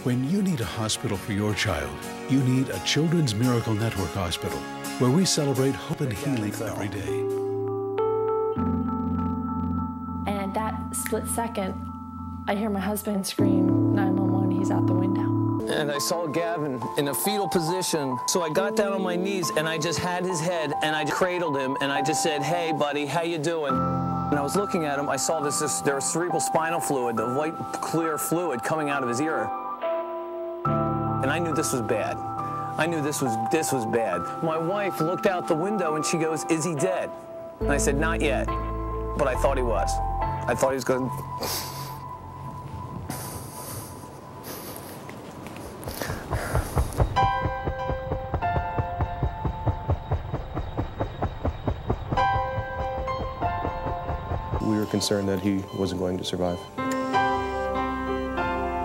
When you need a hospital for your child, you need a Children's Miracle Network hospital, where we celebrate hope and healing every day. And that split second, I hear my husband scream 911, he's out the window. And I saw Gavin in a fetal position, so I got down on my knees and I just had his head and I cradled him and I just said, "Hey buddy, how you doing?" And I was looking at him, I saw there was cerebral spinal fluid, the white clear fluid coming out of his ear. And I knew this was bad. I knew this was bad. My wife looked out the window and she goes, "Is he dead?" And I said, "Not yet," but I thought he was. I thought he was going. We were concerned that he wasn't going to survive.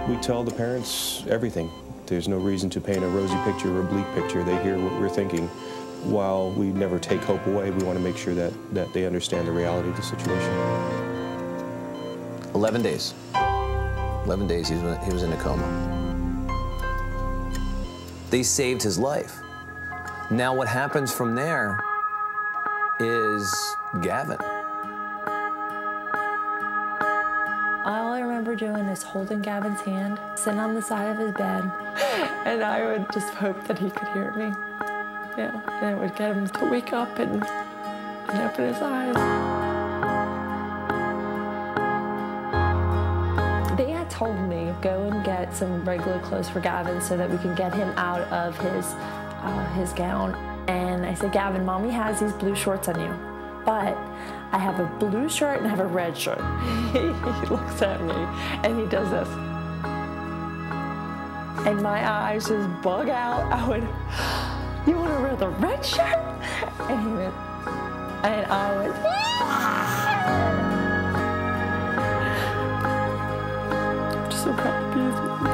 We tell the parents everything. There's no reason to paint a rosy picture or a bleak picture. They hear what we're thinking. While we never take hope away, we want to make sure that they understand the reality of the situation. 11 days. 11 days he was in a coma. They saved his life. Now what happens from there is Gavin. All I remember doing is holding Gavin's hand, sitting on the side of his bed, and I would just hope that he could hear me. Yeah, and it would get him to wake up and open his eyes. They had told me, go and get some regular clothes for Gavin so that we can get him out of his gown. And I said, "Gavin, Mommy has these blue shorts on you, but I have a blue shirt and I have a red shirt." He looks at me and he does this. And my eyes just bug out. I went, "You want to wear the red shirt?" And he went, and I went, I'm just so proud to be his mom.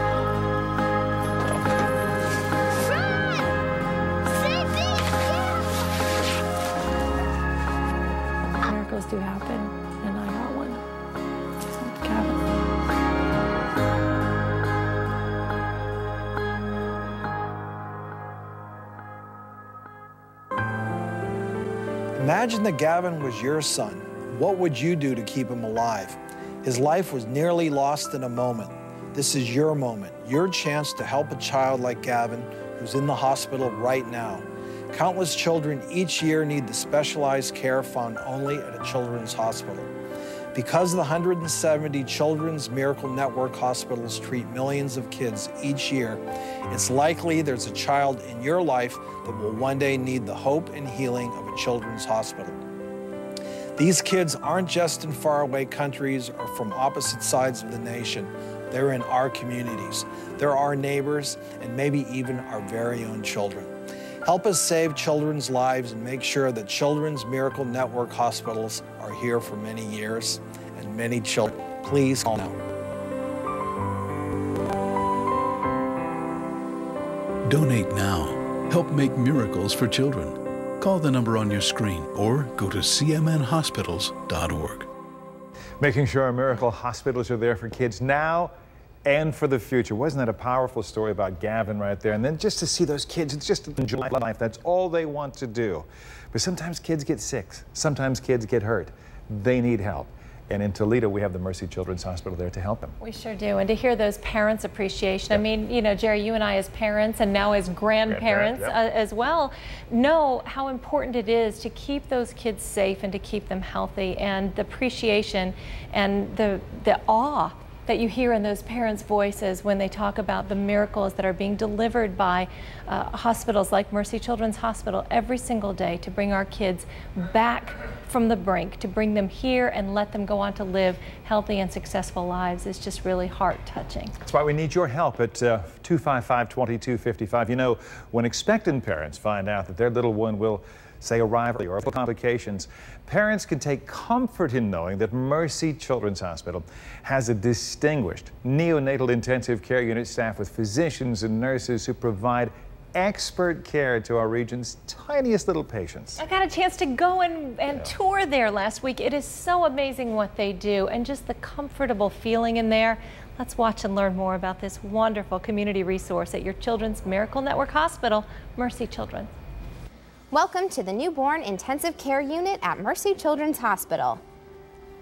Miracles do happen, and I got one. Gavin. Imagine that Gavin was your son. What would you do to keep him alive? His life was nearly lost in a moment. This is your moment, your chance to help a child like Gavin who's in the hospital right now. Countless children each year need the specialized care found only at a children's hospital. Because the 170 Children's Miracle Network hospitals treat millions of kids each year, it's likely there's a child in your life that will one day need the hope and healing of a children's hospital. These kids aren't just in faraway countries or from opposite sides of the nation. They're in our communities. They're our neighbors and maybe even our very own children. Help us save children's lives and make sure that Children's Miracle Network hospitals are here for many years and many children. Please call now. Donate now. Help make miracles for children. Call the number on your screen or go to cmnhospitals.org. Making sure our miracle hospitals are there for kids now and for the future. Wasn't that a powerful story about Gavin right there? And then just to see those kids, it's just enjoy life. That's all they want to do. But sometimes kids get sick. Sometimes kids get hurt. They need help. And in Toledo, we have the Mercy Children's Hospital there to help them. We sure do. And to hear those parents' appreciation. I mean, you know, Jerry, you and I as parents and now as grandparents as well know how important it is to keep those kids safe and to keep them healthy. And the appreciation and the awe that you hear in those parents' voices when they talk about the miracles that are being delivered by hospitals like Mercy Children's Hospital every single day to bring our kids back from the brink, to bring them here and let them go on to live healthy and successful lives is just really heart-touching. That's why we need your help at 255-2255. You know, when expectant parents find out that their little one will say arrive early or have complications, parents can take comfort in knowing that Mercy Children's Hospital has a distinguished neonatal intensive care unit staff with physicians and nurses who provide expert care to our region's tiniest little patients. I got a chance to go and tour there last week. It is so amazing what they do and just the comfortable feeling in there. Let's watch and learn more about this wonderful community resource at your Children's Miracle Network Hospital, Mercy Children. Welcome to the Newborn Intensive Care Unit at Mercy Children's Hospital.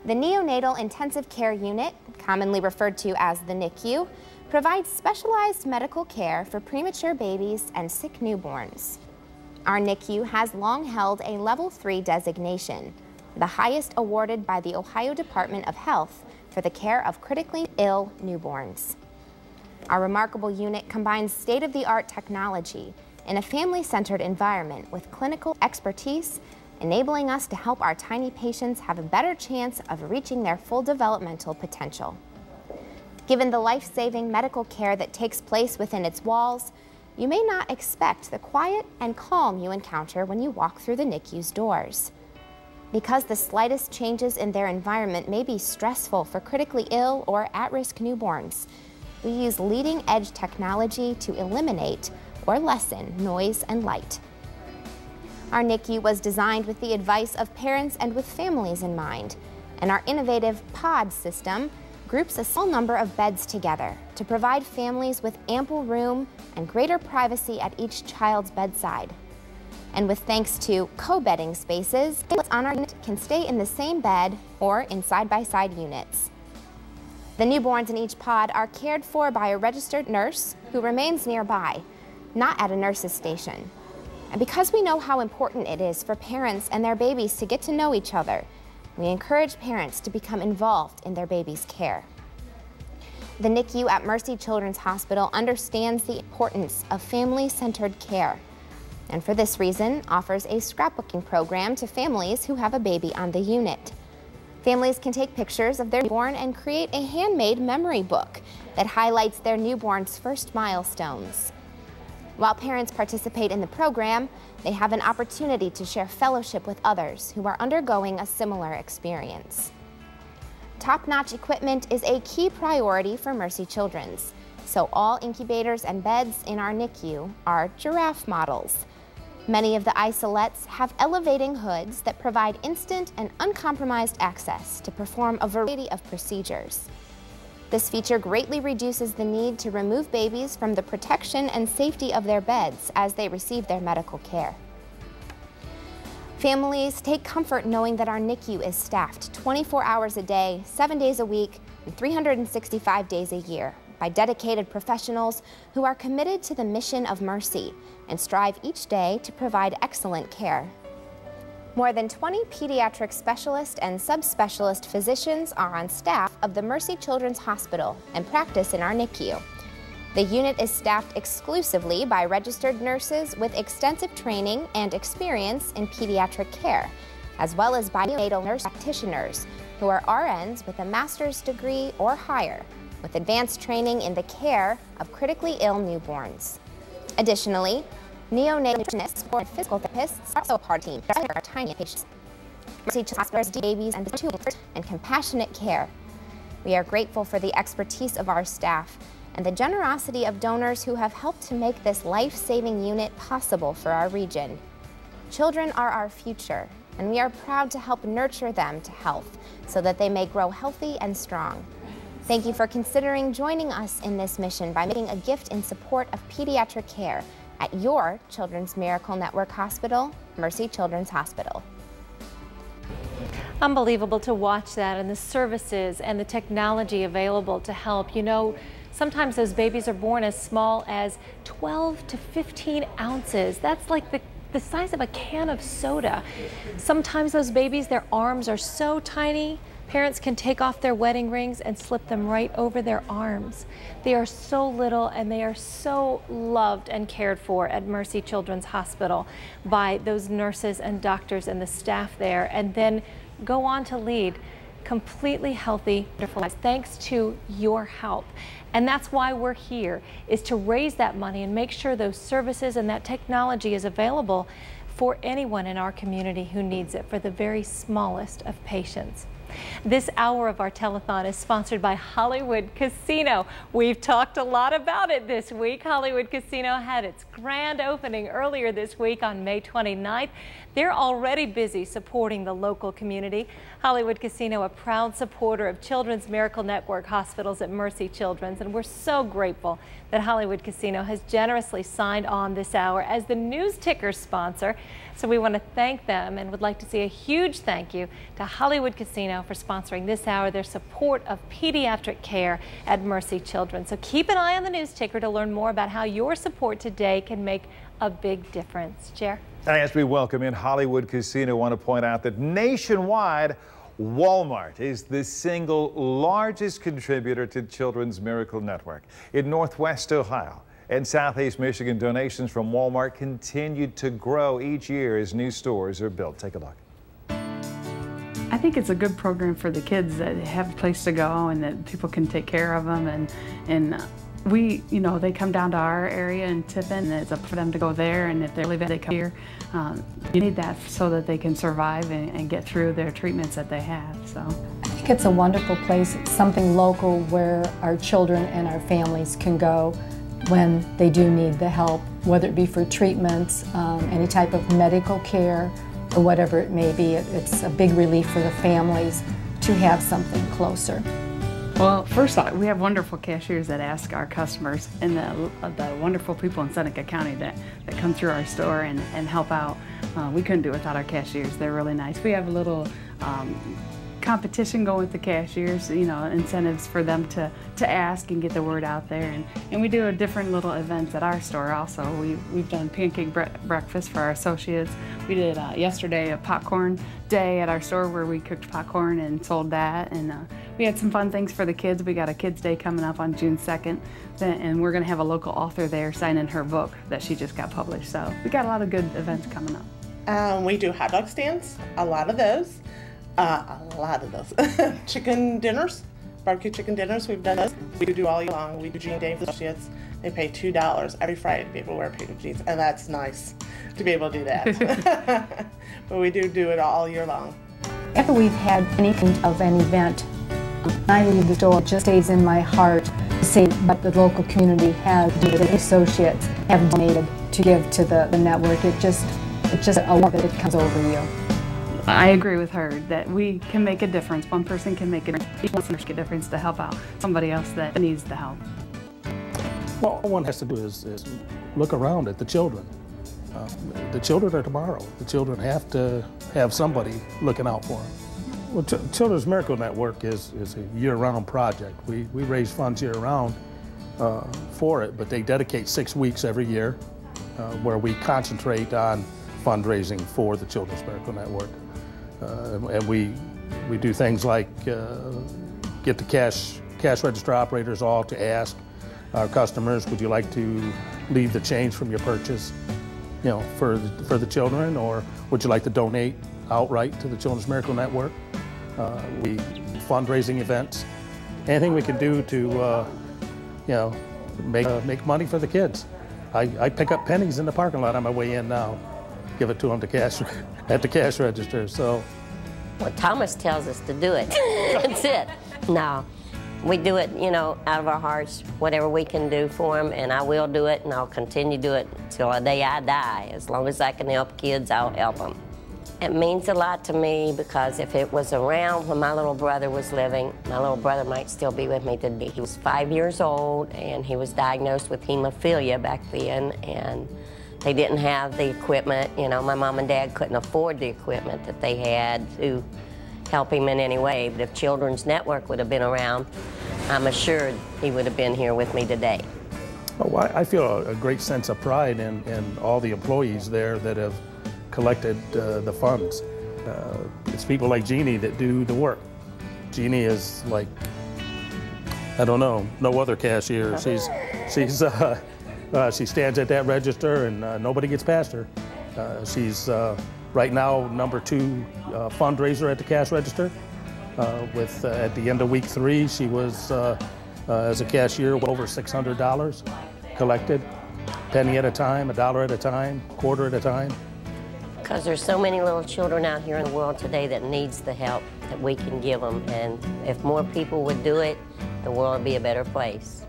The Neonatal Intensive Care Unit, commonly referred to as the NICU, provides specialized medical care for premature babies and sick newborns. Our NICU has long held a Level 3 designation, the highest awarded by the Ohio Department of Health for the care of critically ill newborns. Our remarkable unit combines state-of-the-art technology in a family-centered environment with clinical expertise, enabling us to help our tiny patients have a better chance of reaching their full developmental potential. Given the life-saving medical care that takes place within its walls, you may not expect the quiet and calm you encounter when you walk through the NICU's doors. Because the slightest changes in their environment may be stressful for critically ill or at-risk newborns, we use leading-edge technology to eliminate or lessen noise and light. Our NICU was designed with the advice of parents and with families in mind, and our innovative pod system groups a small number of beds together to provide families with ample room and greater privacy at each child's bedside. And with thanks to co-bedding spaces, kids on our unit can stay in the same bed or in side-by-side units. The newborns in each pod are cared for by a registered nurse who remains nearby, not at a nurse's station. And because we know how important it is for parents and their babies to get to know each other, we encourage parents to become involved in their baby's care. The NICU at Mercy Children's Hospital understands the importance of family-centered care, and for this reason offers a scrapbooking program to families who have a baby on the unit. Families can take pictures of their newborn and create a handmade memory book that highlights their newborn's first milestones. While parents participate in the program, they have an opportunity to share fellowship with others who are undergoing a similar experience. Top-notch equipment is a key priority for Mercy Children's, so all incubators and beds in our NICU are giraffe models. Many of the isolettes have elevating hoods that provide instant and uncompromised access to perform a variety of procedures. This feature greatly reduces the need to remove babies from the protection and safety of their beds as they receive their medical care. Families take comfort knowing that our NICU is staffed 24 hours a day, 7 days a week, and 365 days a year by dedicated professionals who are committed to the mission of Mercy and strive each day to provide excellent care. More than 20 pediatric specialist and subspecialist physicians are on staff of the Mercy Children's Hospital and practice in our NICU. The unit is staffed exclusively by registered nurses with extensive training and experience in pediatric care, as well as by neonatal nurse practitioners who are RNs with a master's degree or higher, with advanced training in the care of critically ill newborns. Additionally, neonatal nutritionists or physical therapists are also a part of the team for our tiny patients. Mercy Children's Hospital babies and compassionate care. We are grateful for the expertise of our staff and the generosity of donors who have helped to make this life-saving unit possible for our region. Children are our future, and we are proud to help nurture them to health so that they may grow healthy and strong. Thank you for considering joining us in this mission by making a gift in support of pediatric care at your Children's Miracle Network Hospital, Mercy Children's Hospital. Unbelievable to watch that, and the services and the technology available to help. You know, sometimes those babies are born as small as 12 to 15 ounces. That's like the size of a can of soda. Sometimes those babies, their arms are so tiny, parents can take off their wedding rings and slip them right over their arms. They are so little and they are so loved and cared for at Mercy Children's Hospital by those nurses and doctors and the staff there, and then go on to lead completely healthy, wonderful lives thanks to your help. And that's why we're here, is to raise that money and make sure those services and that technology is available for anyone in our community who needs it, for the very smallest of patients. This hour of our telethon is sponsored by Hollywood Casino. We've talked a lot about it this week. Hollywood Casino had its grand opening earlier this week on May 29th. They're already busy supporting the local community. Hollywood Casino, a proud supporter of Children's Miracle Network hospitals at Mercy Children's, and we're so grateful that Hollywood Casino has generously signed on this hour as the news ticker sponsor. So we want to thank them and would like to see a huge thank you to Hollywood Casino for sponsoring this hour, their support of pediatric care at Mercy Children's. So keep an eye on the news ticker to learn more about how your support today can make a big difference. Jer? As we welcome in Hollywood Casino, I want to point out that nationwide, Wal Mart is the single largest contributor to Children's Miracle Network. In Northwest Ohio and Southeast Michigan, donations from Wal Mart continue to grow each year as new stores are built. Take a look. I think it's a good program for the kids that have a place to go and that people can take care of them, and we, you know, they come down to our area in Tiffin, and it's up for them to go there, and if they're really bad, they come here. You need that so that they can survive and get through their treatments that they have. So I think it's a wonderful place. It's something local where our children and our families can go when they do need the help, whether it be for treatments, any type of medical care, or whatever it may be. It's a big relief for the families to have something closer. Well, first off, we have wonderful cashiers that ask our customers, and the wonderful people in Seneca County that come through our store and help out. We couldn't do it without our cashiers. They're really nice. We have a little competition going with the cashiers, you know, incentives for them to ask and get the word out there. And we do different little events at our store also. We've done pancake breakfast for our associates. We did yesterday a popcorn day at our store where we cooked popcorn and sold that. And we had some fun things for the kids. We got a Kids Day coming up on June 2nd. And we're going to have a local author there signing her book that she just got published. So we got a lot of good events coming up. We do hot dog stands, a lot of those. Chicken dinners, barbecue chicken dinners, we've done those. We do all year long. We do Jean Day for associates. They pay $2 every Friday to be able to wear paper jeans, and that's nice to be able to do that. But we do it all year long. After we've had anything of an event, I leave the door, it just stays in my heart to see what the local community has, the associates have donated to give to the network. It's just a love that it comes over you. I agree with her that we can make a difference. One person can make a difference. Each listener can make a difference to help out somebody else that needs the help. Well, all one has to do is look around at the children. The children are tomorrow. The children have to have somebody looking out for them. Well, Children's Miracle Network is a year-round project. We raise funds year-round for it, but they dedicate 6 weeks every year where we concentrate on fundraising for the Children's Miracle Network. And we do things like get the cash register operators all to ask our customers, would you like to leave the change from your purchase, you know, for the children, or would you like to donate outright to the Children's Miracle Network? We fundraising events, anything we can do to you know, make money for the kids. I pick up pennies in the parking lot on my way in now. Give it to them at the cash register. So, well, Thomas tells us to do it. That's it. No, we do it, you know, out of our hearts, whatever we can do for them, and I will do it, and I'll continue to do it till the day I die. As long as I can help kids, I'll help them. It means a lot to me because if it was around when my little brother was living, my little brother might still be with me today. He was 5 years old, and he was diagnosed with hemophilia back then, and they didn't have the equipment. You know, my mom and dad couldn't afford the equipment that they had to help him in any way. But if Children's Network would have been around, I'm assured he would have been here with me today. Well, I feel a great sense of pride in all the employees there that have collected the funds. It's people like Jeannie that do the work. Jeannie is like, I don't know, no other cashier. She stands at that register and nobody gets past her. She's right now #2 fundraiser at the cash register. At the end of week 3, she was as a cashier over $600 collected, penny at a time, $1 at a time, quarter at a time. Because there's so many little children out here in the world today that needs the help. that we can give them. And if more people would do it, the world would be a better place.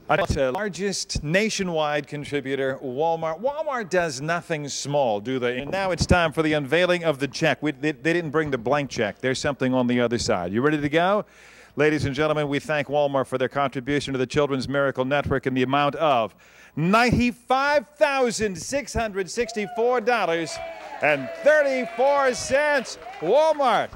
The largest nationwide contributor, Walmart. Walmart does nothing small, do they? And now it's time for the unveiling of the check. They didn't bring the blank check. There's something on the other side. You ready to go? Ladies and gentlemen, we thank Walmart for their contribution to the Children's Miracle Network in the amount of $95,664.34. Walmart.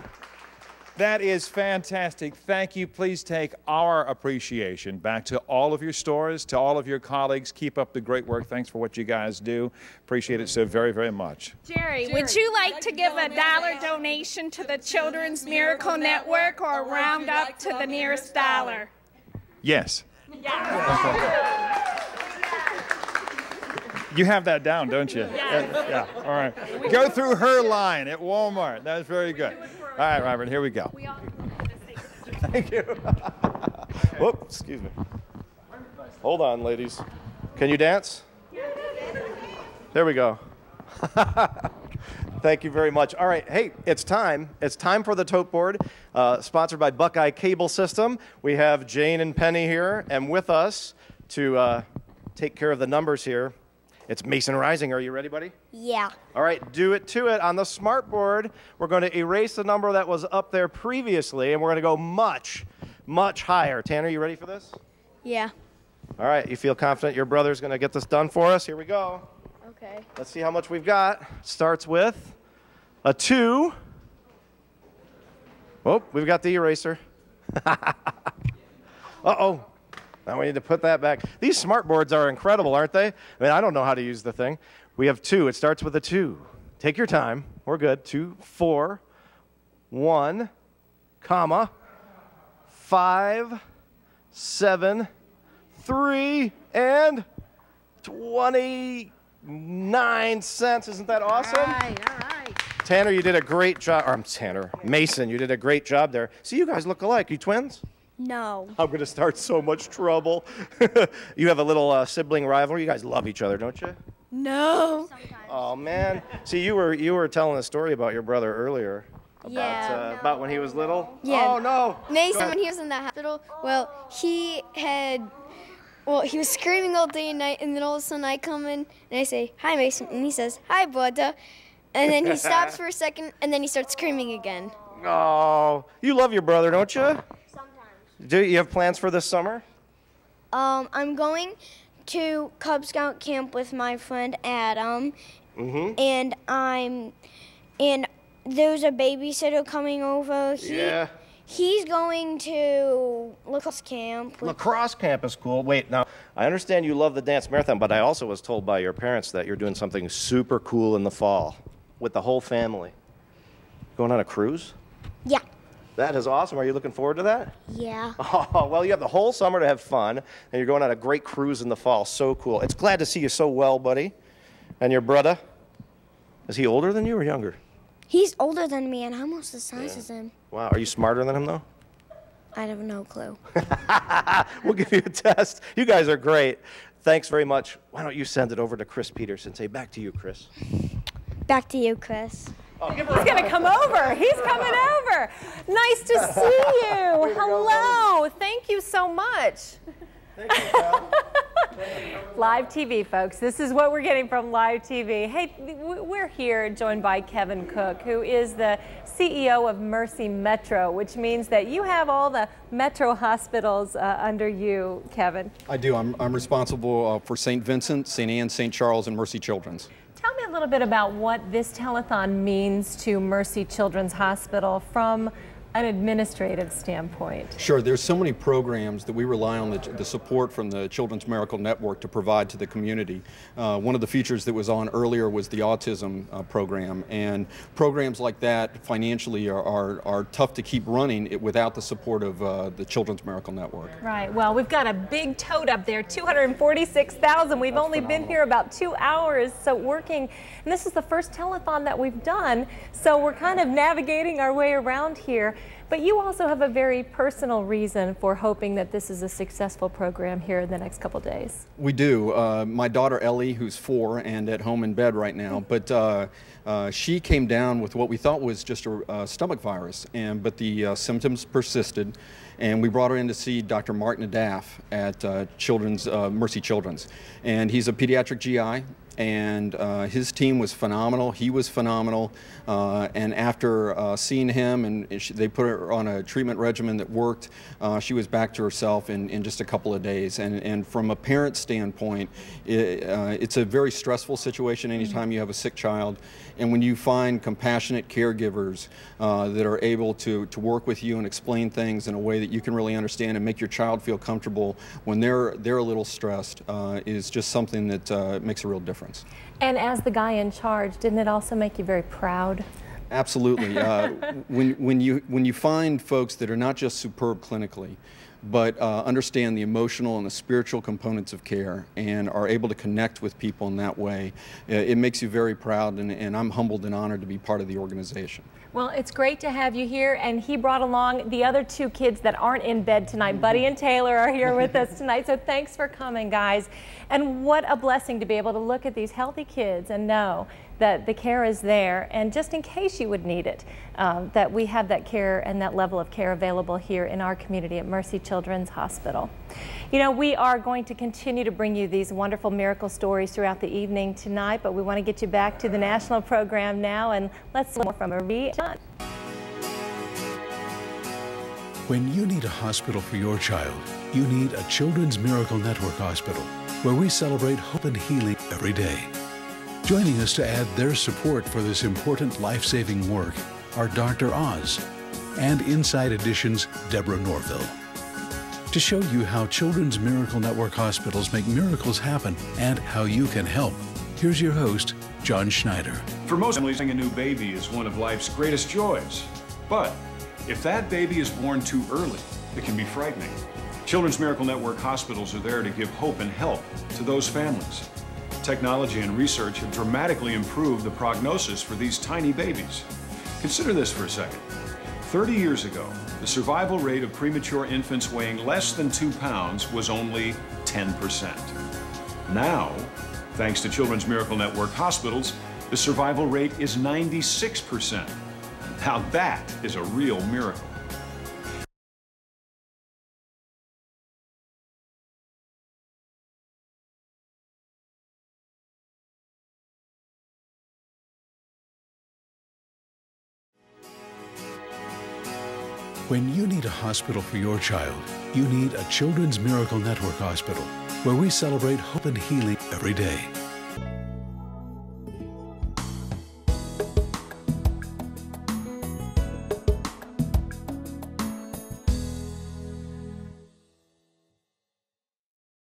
That is fantastic. Thank you. Please take our appreciation back to all of your stores, to all of your colleagues. Keep up the great work. Thanks for what you guys do. Appreciate it so very, very much. Jerry, would you like to give a $1 donation to the Children's Miracle Network or round up to the nearest dollar? Yes. You have that down, don't you? Yeah. All right. Go through her line at Walmart. That's very good. All right, Robert, here we go. Thank you. Whoop, excuse me. Hold on, ladies. Can you dance? There we go. Thank you very much. All right, hey, it's time. It's time for the tote board, sponsored by Buckeye Cable System. We have Jane and Penny here, and with us to take care of the numbers here, it's Mason Rising. Are you ready, buddy? Yeah. All right, do it to it. On the smart board, we're going to erase the number that was up there previously, and we're going to go much, much higher. Tanner, you ready for this? Yeah. All right, you feel confident your brother's going to get this done for us? Here we go. Okay. Let's see how much we've got. Starts with a 2. Oh, we've got the eraser. Uh-oh. Now we need to put that back. These smart boards are incredible, aren't they? I mean, I don't know how to use the thing. We have 2. It starts with a 2. Take your time. We're good. 2, 4, 1, comma, 5, 7, 3, and 29 cents. Isn't that awesome? All right. Tanner, you did a great job. Or, Tanner. Mason, you did a great job there. See, you guys look alike. You twins? No. I'm going to start so much trouble. You have a little sibling rivalry. You guys love each other, don't you? No. Sometimes. Oh, man. See, you were telling a story about your brother earlier. About when he was little? Yeah. Oh, no. Mason, when he was in the hospital, he was screaming all day and night, and then all of a sudden I come in, and I say, "Hi, Mason," and he says, "Hi, brother," and then he stops for a second, and then he starts screaming again. Oh, you love your brother, don't you? Sometimes. Do you have plans for this summer? I'm going to Cub Scout camp with my friend Adam, and there's a babysitter coming over. He's going to lacrosse camp. Lacrosse camp is cool. Wait, now, I understand you love the dance marathon, but I also was told by your parents that you're doing something super cool in the fall with the whole family. Going on a cruise? Yeah. That is awesome. Are you looking forward to that? Yeah. Oh, well, you have the whole summer to have fun, and you're going on a great cruise in the fall. So cool. It's glad to see you so well, buddy. And your brother, is he older than you or younger? He's older than me, and I'm almost the size as him. Wow. Are you smarter than him, though? I have no clue. We'll give you a test. You guys are great. Thanks very much. Why don't you send it over to Chris Peterson? Say, back to you, Chris. Back to you, Chris. He's going to come over. He's coming over. Nice to see you. Hello. Thank you so much. Thank you, pal. Live TV, folks. This is what we're getting from Live TV. Hey, we're here joined by Kevin Cook, who is the CEO of Mercy Metro, which means that you have all the Metro hospitals under you, Kevin. I do. I'm responsible for St. Vincent, St. Anne, St. Charles, and Mercy Children's. Tell me a little bit about what this telethon means to Mercy Children's Hospital from an administrative standpoint. Sure, there's so many programs that we rely on the support from the Children's Miracle Network to provide to the community. One of the features that was on earlier was the autism program, and programs like that financially are tough to keep running without the support of the Children's Miracle Network. Right, well, we've got a big tote up there, 246,000. We've only been here about 2 hours, so working, and this is the first telethon that we've done, so we're kind of navigating our way around here. But you also have a very personal reason for hoping that this is a successful program here in the next couple days. We do. My daughter Ellie, who's 4 and at home in bed right now, but she came down with what we thought was just a stomach virus, but the symptoms persisted, and we brought her in to see Dr. Mark Nadaf at Mercy Children's, and he's a pediatric GI. And his team was phenomenal. He was phenomenal. And after seeing him, and they put her on a treatment regimen that worked, she was back to herself in just a couple of days. And from a parent standpoint, it's a very stressful situation anytime you have a sick child. And when you find compassionate caregivers that are able to work with you and explain things in a way that you can really understand and make your child feel comfortable when they're a little stressed, is just something that makes a real difference. And as the guy in charge, didn't it also make you very proud? Absolutely. When you find folks that are not just superb clinically, but understand the emotional and the spiritual components of care and are able to connect with people in that way, it makes you very proud, and I'm humbled and honored to be part of the organization. Well, it's great to have you here, and he brought along the other 2 kids that aren't in bed tonight. Buddy and Taylor are here with us tonight, so thanks for coming, guys. And what a blessing to be able to look at these healthy kids and know that the care is there, and just in case you would need it, that we have that care and that level of care available here in our community at Mercy Children's Hospital. You know, we are going to continue to bring you these wonderful miracle stories throughout the evening tonight, but we want to get you back to the national program now, and let's learn more from Marie. When you need a hospital for your child, you need a Children's Miracle Network hospital, where we celebrate hope and healing every day. Joining us to add their support for this important life-saving work are Dr. Oz and Inside Edition's Deborah Norville. To show you how Children's Miracle Network hospitals make miracles happen and how you can help, here's your host, John Schneider. For most families, having a new baby is one of life's greatest joys. But if that baby is born too early, it can be frightening. Children's Miracle Network hospitals are there to give hope and help to those families. Technology and research have dramatically improved the prognosis for these tiny babies. Consider this for a second. 30 years ago, the survival rate of premature infants weighing less than 2 pounds was only 10%. Now, thanks to Children's Miracle Network hospitals, the survival rate is 96%. Now that is a real miracle. When you need a hospital for your child, you need a Children's Miracle Network hospital, where we celebrate hope and healing every day.